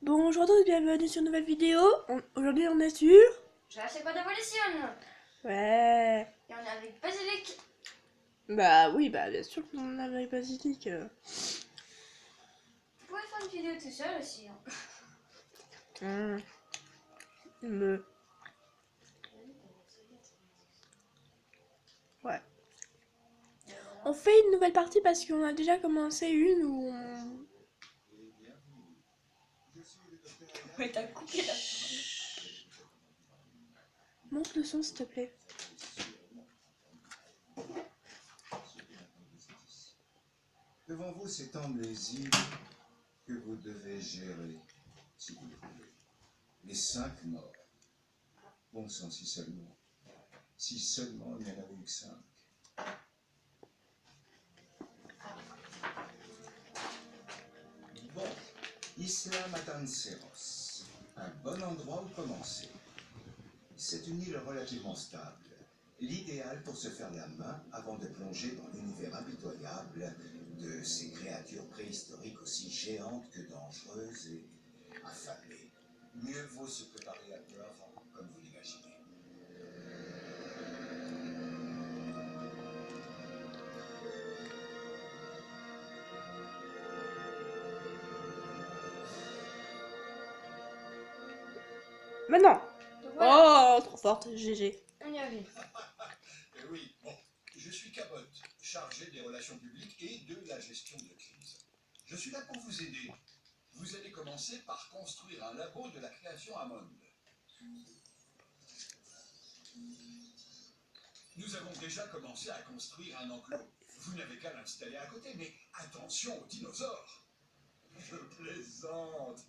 Bonjour à tous, bienvenue sur une nouvelle vidéo. Aujourd'hui on est sur... Jurassic World Evolution. Ouais... Et on est avec Basilic. Bah oui, bah bien sûr qu'on avait Basilic. Vous pouvez faire une vidéo tout seul aussi. Hein. Me... Ouais. On fait une nouvelle partie parce qu'on a déjà commencé une où on... Ouais, t'as coupé là. Monte le son s'il te plaît. Devant vous s'étendent les îles que vous devez gérer, si vous le voulez. Les 5 morts. Bon sang, si seulement. Si seulement il n'y en avait eu que 5. Bon, Isla Matanceros. Un bon endroit où commencer. C'est une île relativement stable. L'idéal pour se faire la main avant de plonger dans l'univers impitoyable de ces créatures préhistoriques aussi géantes que dangereuses et affamées. Mieux vaut se préparer un peu avant, comme vous l'imaginez. Maintenant. Donc voilà, Oh, trop forte, GG. on y arrive. Oui, bon, je suis Cabot, chargé des relations publiques et de la gestion de crise. Je suis là pour vous aider. Vous allez commencer par construire un labo de la création Hammond. Nous avons déjà commencé à construire un enclos. Vous n'avez qu'à l'installer à côté, mais attention aux dinosaures. Je plaisante.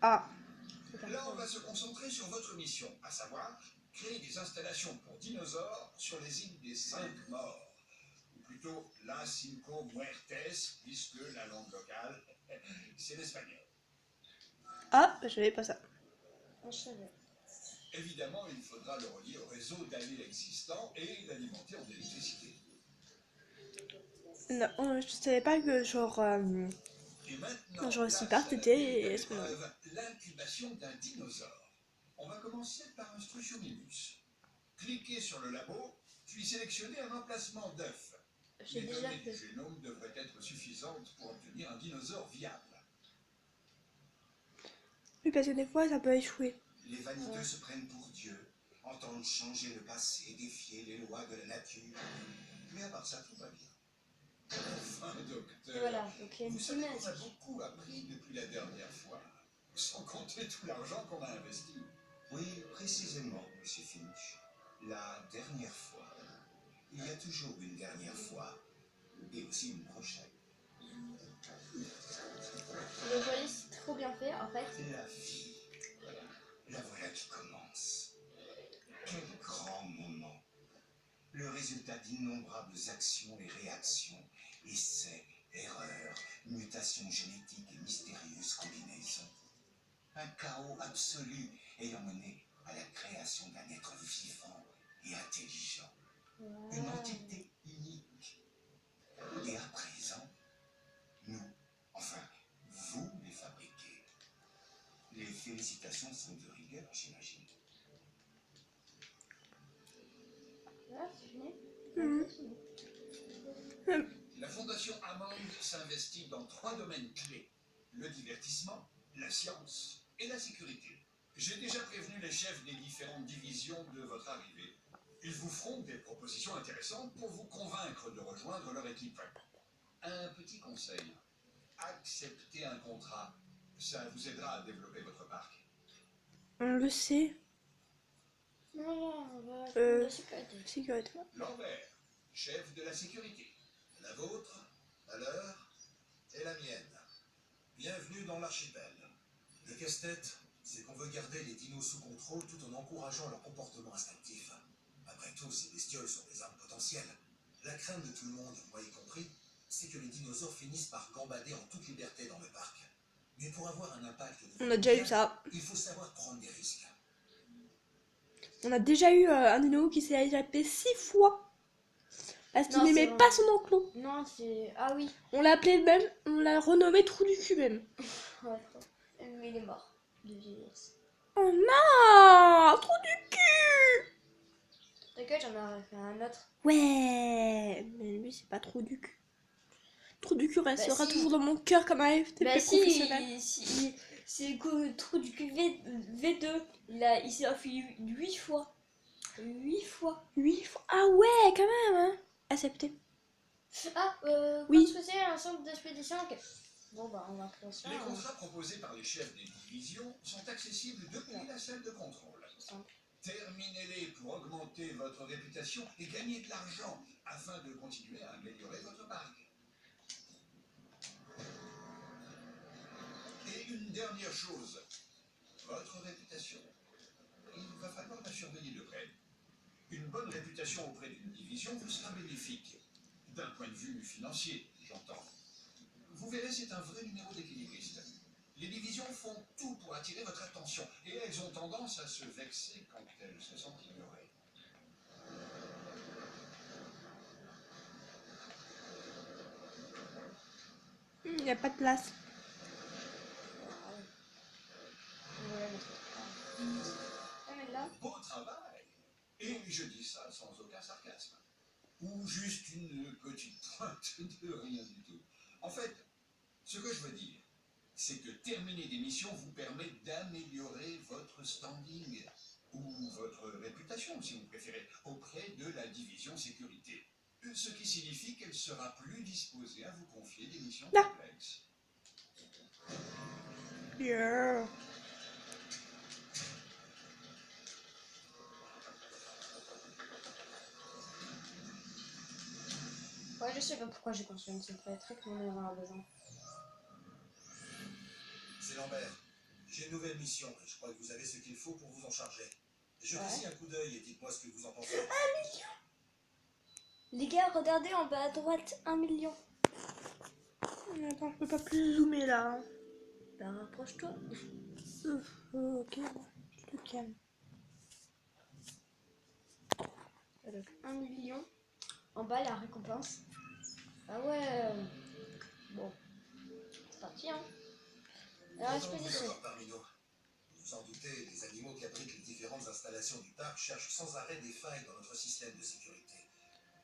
Ah. Là, on va se concentrer sur votre mission, à savoir créer des installations pour dinosaures sur les îles des 5 morts. Ou plutôt, la Cinco Muertes, puisque la langue locale, c'est l'espagnol. Ah, je savais pas ça. On savait. Évidemment, il faudra le relier au réseau d'allées existant et l'alimenter en électricité. Non, je savais pas que genre... Et maintenant, genre place Super à la t'étais véritable espagnol. épreuve, l'incubation d'un dinosaure. On va commencer par un Struthiomimus. Cliquez sur le labo, puis sélectionnez un emplacement d'œuf. J'ai Les déjà données fait. du génome devraient être suffisantes pour obtenir un dinosaure viable. Oui, parce que des fois ça peut échouer. Les vaniteux se prennent pour Dieu, entendent changer le passé, défier les lois de la nature. Mais à part ça, tout va bien. Enfin, Et docteur, voilà, donc il y a une vous savez qu'on a cinématique. beaucoup appris depuis la dernière fois, sans compter tout l'argent qu'on a investi. Oui, précisément, Monsieur Finch. La dernière fois. Il y a toujours une dernière fois, et aussi une prochaine. Donc voyez, c'est trop bien fait en fait. La vie. La voilà qui commence. Quel grand moment. Le résultat d'innombrables actions et réactions, essais, erreurs, mutations génétiques et mystérieuses combinaisons. Un chaos absolu ayant mené à la création d'un être vivant et intelligent. Une entité unique. Et à présent, nous, enfin, vous les fabriquez. Les félicitations sont de rigueur, j'imagine. Voilà, c'est fini. La Fondation Hammond s'investit dans 3 domaines clés. Le divertissement, la science et la sécurité. J'ai déjà prévenu les chefs des différentes divisions de votre arrivée. Ils vous feront des propositions intéressantes pour vous convaincre de rejoindre leur équipe. Un petit conseil. Acceptez un contrat. Ça vous aidera à développer votre parc. On le sait. Non, on va prendre la sécurité. Sécurité. Lambert, chef de la sécurité. La vôtre, la leur et la mienne. Bienvenue dans l'archipel. Le casse-tête, c'est qu'on veut garder les dinos sous contrôle tout en encourageant leur comportement instinctif. Après tout, ces bestioles sont des armes potentielles. La crainte de tout le monde, moi y compris, c'est que les dinosaures finissent par gambader en toute liberté dans le parc. Mais pour avoir un impact de On a déjà eu ça. il faut savoir prendre des risques. On a déjà eu un dino qui s'est échappé 6 fois. Parce qu'il Non, c'est n'aimait vrai. pas son enclos. Non, c'est... Ah oui. On l'a appelé le même, on l'a renommé Trou du cul même. Ouais, attends. Mais il est mort de vieillesse. Oh non, Trou du cul. T'inquiète, j'en aurais fait un autre. Ouais, mais lui c'est pas Trou du cul. Trou du cul restera si. toujours dans mon cœur comme un FTP Bah professionnel. si, c'est que le trou du cul V2. Il s'est enfui 8 fois. 8 fois. 8 fois. Ah ouais, quand même, hein. Accepté. Ah, Oui. construisez un centre d'expédition. Ok. Bon, bah, on va créer ça. Les contrats proposés par les chefs des divisions sont accessibles depuis la salle de contrôle. Terminez-les pour augmenter votre réputation et gagner de l'argent afin de continuer à améliorer votre parc. Et une dernière chose, votre réputation. Il va falloir la surveiller de près. Une bonne réputation auprès d'une division vous sera bénéfique. D'un point de vue financier, j'entends. Vous verrez, c'est un vrai numéro d'équilibriste. Les divisions font tout pour attirer votre attention et elles ont tendance à se vexer quand elles se sentent ignorées. Il n'y a pas de place. Beau travail! Et je dis ça sans aucun sarcasme. Ou juste une petite pointe de rien du tout. En fait, ce que je veux dire, c'est que terminer des missions vous permet d'améliorer votre standing, ou votre réputation, si vous préférez, auprès de la division sécurité. Ce qui signifie qu'elle sera plus disposée à vous confier des missions complexes. Yeah. Ouais, je sais pas pourquoi j'ai construit une seule électrique, mais on en aura besoin. C'est Lambert. J'ai une nouvelle mission et je crois que vous avez ce qu'il faut pour vous en charger. Jetez-y un coup d'œil et dites-moi ce que vous en pensez. 1 million! Les gars, regardez en bas à droite, 1 million. Attends, je peux pas plus zoomer là. Bah, rapproche-toi. Ok, je te calme. Donc, 1 million. En bas, la récompense. Ah ouais. Bon. C'est parti, hein. Alors, expédition. Parmi nous. Vous vous en doutez, les animaux qui abritent les différentes installations du parc cherchent sans arrêt des failles dans notre système de sécurité.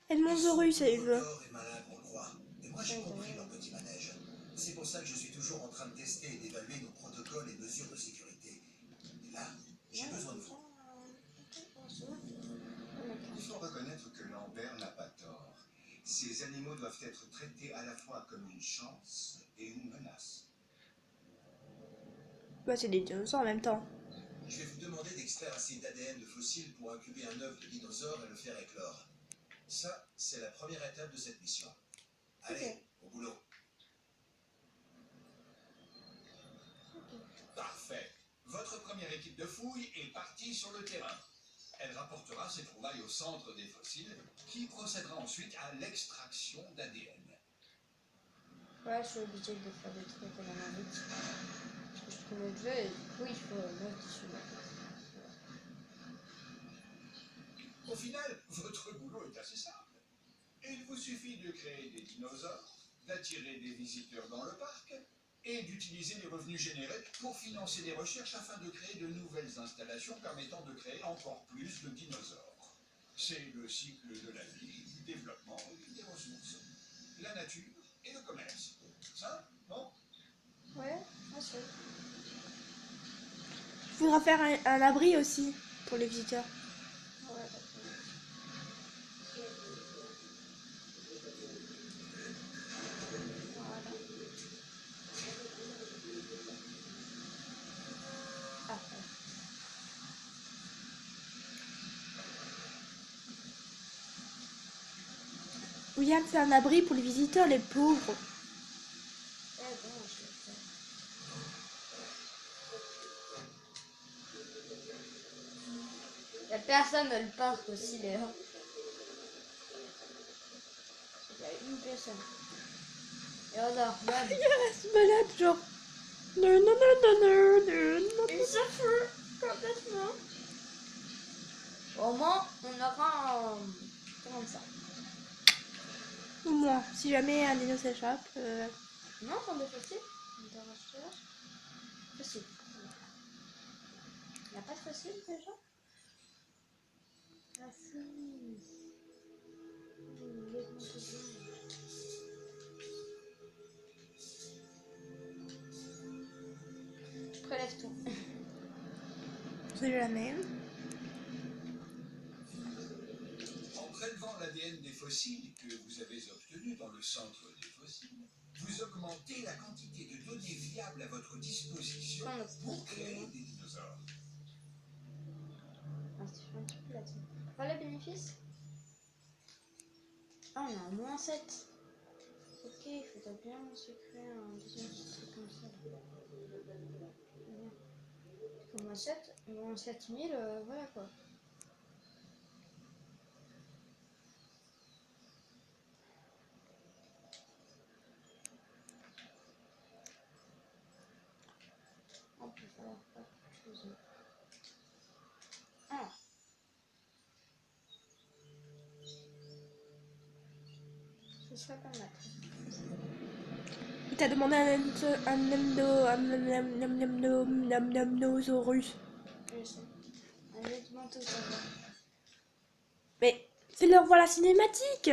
Edmond Zorus, ça y veut. Et malin qu'on le croit. Et moi, j'ai compris leur petit manège. C'est pour ça que je suis toujours en train de tester et d'évaluer nos protocoles et mesures de sécurité. Et là, j'ai besoin de vous. Il faut reconnaître que Lambert n'a pas tort. Ces animaux doivent être traités à la fois comme une chance et une menace. Bah, c'est des dinosaures en même temps. Je vais vous demander d'extraire assez d'ADN de fossiles pour incuber un œuf de dinosaure et le faire éclore. Ça, c'est la première étape de cette mission. Allez, au boulot. Parfait. Votre première équipe de fouille est partie sur le terrain. Elle rapportera ses trouvailles au centre des fossiles, qui procédera ensuite à l'extraction d'ADN. Ouais, je suis obligée de faire des trucs à la main-vite. Parce que je connais le jeu et du coup, il faut mettre dessus. Au final, votre boulot est assez simple. Il vous suffit de créer des dinosaures, d'attirer des visiteurs dans le parc et d'utiliser les revenus générés pour financer des recherches afin de créer de nouvelles installations permettant de créer encore plus de dinosaures. C'est le cycle de la vie, du développement et des ressources. La nature et le commerce. Ça, non? Ouais, bien sûr. Il faudra faire un abri aussi pour les visiteurs. Ouais, William, c'est un abri pour les visiteurs, les pauvres. Il y a personne dans le parc aussi, Léa. Il y a une personne. Et regarde, regarde. Il se balade genre. Non, non, non, non, non, non, non. Il se fout complètement. Au moins, on aura un... Comment ça? Au moins, si jamais un dino s'échappe. Non, attendez, facile. Facile. Il n'y a pas de facile déjà? Ah si. Je prélève tout. C'est jamais. En prélevant l'ADN des fossiles que vous avez obtenus dans le centre des fossiles, vous augmentez la quantité de données viables à votre disposition pour créer des dinosaures. Ah, c'est un petit peu là-dessus. Pas les bénéfices? Ah, on a un moins 7. Ok, il faudrait bien se créer un deuxième truc comme ça. Au moins 7, moins 7000, voilà quoi. On peut faire autre chose. Alors. Ce serait pas mal. Il t'a demandé un Namnosaurus. Je sais. Allez, demande tout ça. Mais c'est leur voix la cinématique.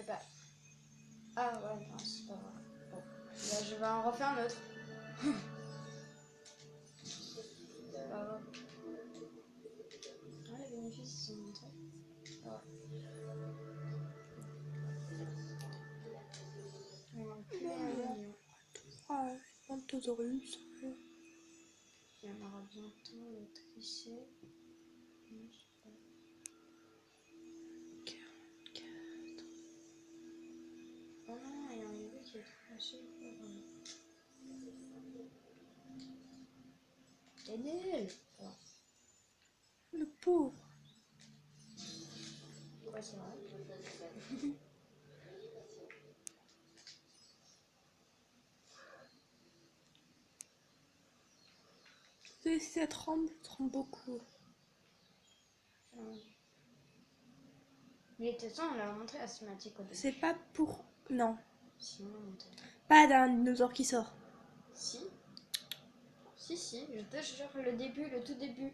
Bah. Ah ouais, non, c'est pas grave. Bon. Là, je vais en refaire un autre. C'est pas grave. Ah, les bénéfices ils sont montrés. Ah ouais. On va créer un million. Ah, Namnosaurus. Il y en aura bientôt le tricher. Non, je sais pas. Oh non, il y a un niveau qui est triché. T'es nul. Alors, Le pauvre. ouais, c'est vrai. Si ça tremble beaucoup. Mais de toute façon, on l'a montré la cinématique au début. C'est pas pour... Non. Si, on l'a montré. Pas d'un dinosaure qui sort. Si. Si, je te jure, le début, le tout début.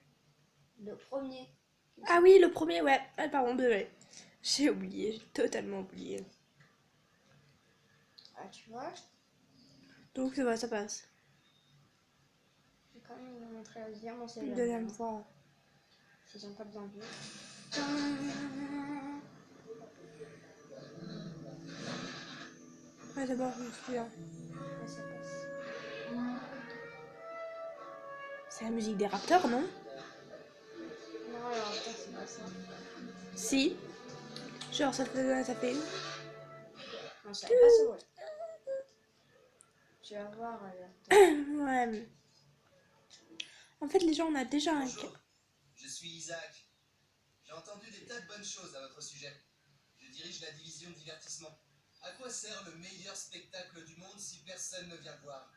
Le premier. Ah oui, le premier, ouais. Ah, pardon, désolé. J'ai oublié, j'ai totalement oublié. Ah, tu vois, Donc ça va, ça passe. j'ai quand même le montrer à dire, on sait Une jamais. deuxième fois. Si j'ai pas bien vu. Ouais, d'abord, je me souviens. Ouais, ça passe. C'est la musique des Raptors, non? Non, alors, attends, c'est pas ça. Si. Genre, ça fait... Non, ça va pas se voir. Tu vas voir, attends. Ouais. En fait, les gens, on a déjà un... Bonjour, je suis Isaac. J'ai entendu des tas de bonnes choses à votre sujet. Je dirige la division divertissement. À quoi sert le meilleur spectacle du monde si personne ne vient voir?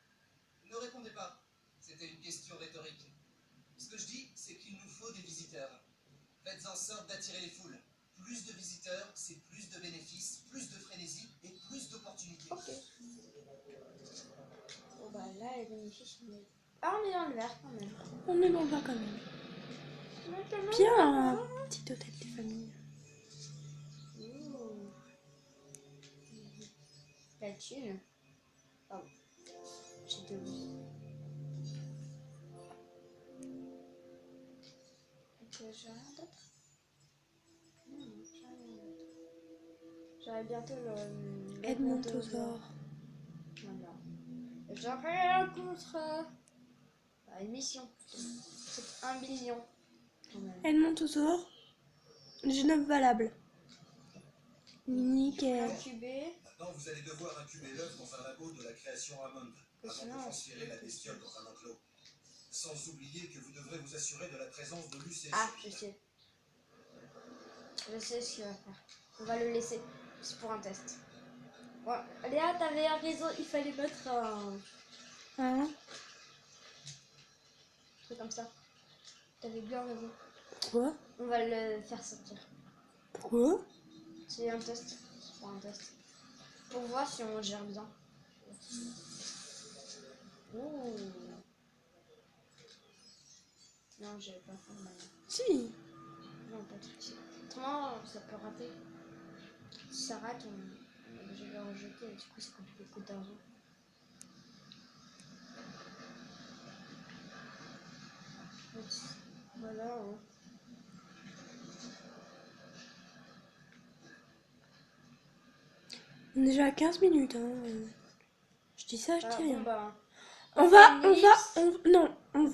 Ne répondez pas. C'était une question rhétorique. Ce que je dis, c'est qu'il nous faut des visiteurs. Faites en sorte d'attirer les foules. Plus de visiteurs, c'est plus de bénéfices, plus de frénésie et plus d'opportunités. Ok. Bon, bah là, les bénéfices, on est. Ah, on est dans le vert quand même. On est dans le bas quand même. Maintenant, Bien, un petit hôtel des familles. Ouh. La thune. Pardon. J'ai deux mots. Ok, j'ai rien d'autre. Non, j'ai rien d'autre. J'aurai bientôt le. Edmontosaure. Voilà. J'aurai un contrat. Bah, une mission. C'est 1 million. Quand même. Edmontosaure. Genève valable. Nickel. Incubé. Maintenant, vous allez devoir incuber l'œuf dans un labo de la création Hammond, Que avant de sinon, transférer la bestiole dans un enclos. Sans oublier que vous devrez vous assurer de la présence de l'UCC. Ah, je sais. Je sais ce qu'il va faire. On va le laisser. C'est pour un test. Ouais. Léa, t'avais raison. Il fallait mettre un Hein? truc comme ça. T'avais bien raison. Quoi? On va le faire sortir. Pourquoi? C'est un test. C'est pour un test. Pour voir si on gère bien. Ouh. Non, j'avais pas fait mal. Si. Non, pas tout de suite. Autrement, ça peut rater. Si ça rate, on est obligé de le rejeter. Et du coup, ça coûte beaucoup d'argent. Voilà. Hein. On est déjà à 15 minutes. Hein. Je dis ça, je dis Ah, rien. bon, bah, On faire va, une ellipse. non, on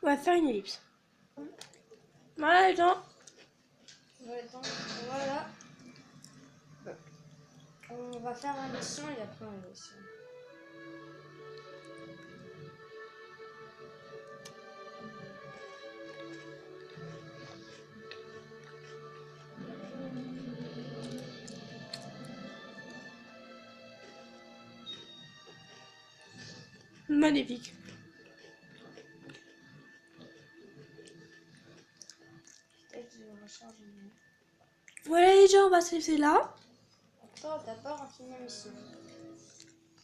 va faire une ellipse. Voilà les gens. Ouais, donc, voilà. On va faire un dessin et après on va dessin. Magnifique. Peut-être que je recharge. Voilà les gens, on va se laisser là. Attends, t'as pas rempli ma mission.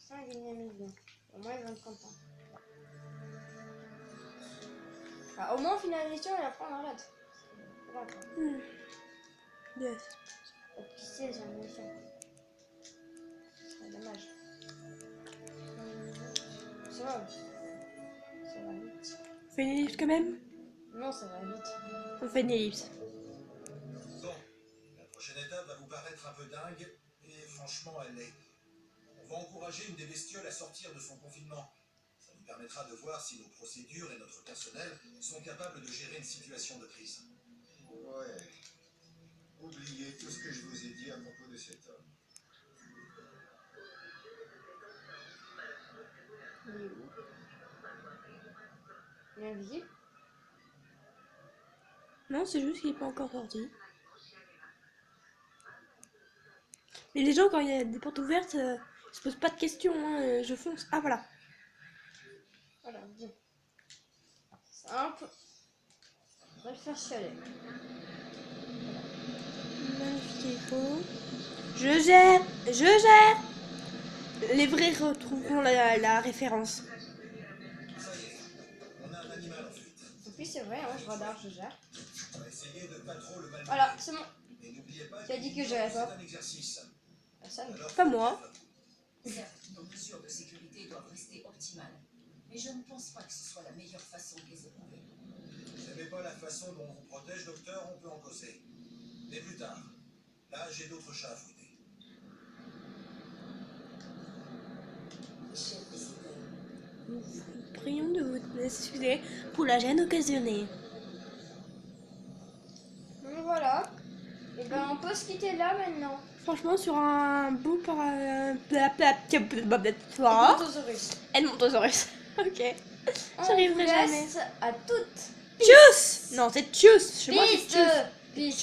Ça, il gagné bien. Au moins, il va être content. Ah, au moins, on finit la mission et après, on arrête. Voilà, quoi. Yes. Qui sait, c'est une mission. C'est dommage. Ça va. Ça va vite. On fait une ellipse quand même. Non, ça va vite. On fait une ellipse. Bon, la prochaine étape va vous paraître un peu dingue, et franchement, elle l'est. On va encourager une des bestioles à sortir de son confinement. Ça nous permettra de voir si nos procédures et notre personnel sont capables de gérer une situation de crise. Ouais. Oubliez tout ce que je vous ai dit à propos de cet homme. Il est où? Il est invisible? Non, c'est juste qu'il n'est pas encore sorti. Mais les gens, quand il y a des portes ouvertes, ils se posent pas de questions. Hein, je fonce. Ah voilà. Voilà, bien. C'est un peu. On va le faire chialer. Magnifique écho. Je gère. Les vrais retrouveront la référence. Ça y est, on a un animal en fuite. Et puis, c'est vrai, hein, je radar, je gère. On va essayer de pas trop le malmener. Voilà, c'est bon. Et n'oubliez pas Qui a dit que j'avais c'est pas? un exercice. Personne. Alors, Pas moi. Certes, nos mesures de sécurité doivent rester optimales, mais je ne pense pas que ce soit la meilleure façon de les éprouver. Vous n'aimez pas la façon dont on vous protège, docteur, on peut en causer. Mais plus tard. Là, j'ai d'autres chats à fouetter. Cher visiteur, Nous vous prions de vous excuser pour la gêne occasionnée. Donc voilà. Et ben, on peut se quitter là maintenant. Franchement, sur un bout par Edmontosaurus. Edmontosaurus. Ok. On J'arriverai vous jamais. laisse à toutes. Tchuss. Non, c'est tchuss. Chez moi, c'est Peace. tchuss. Peace.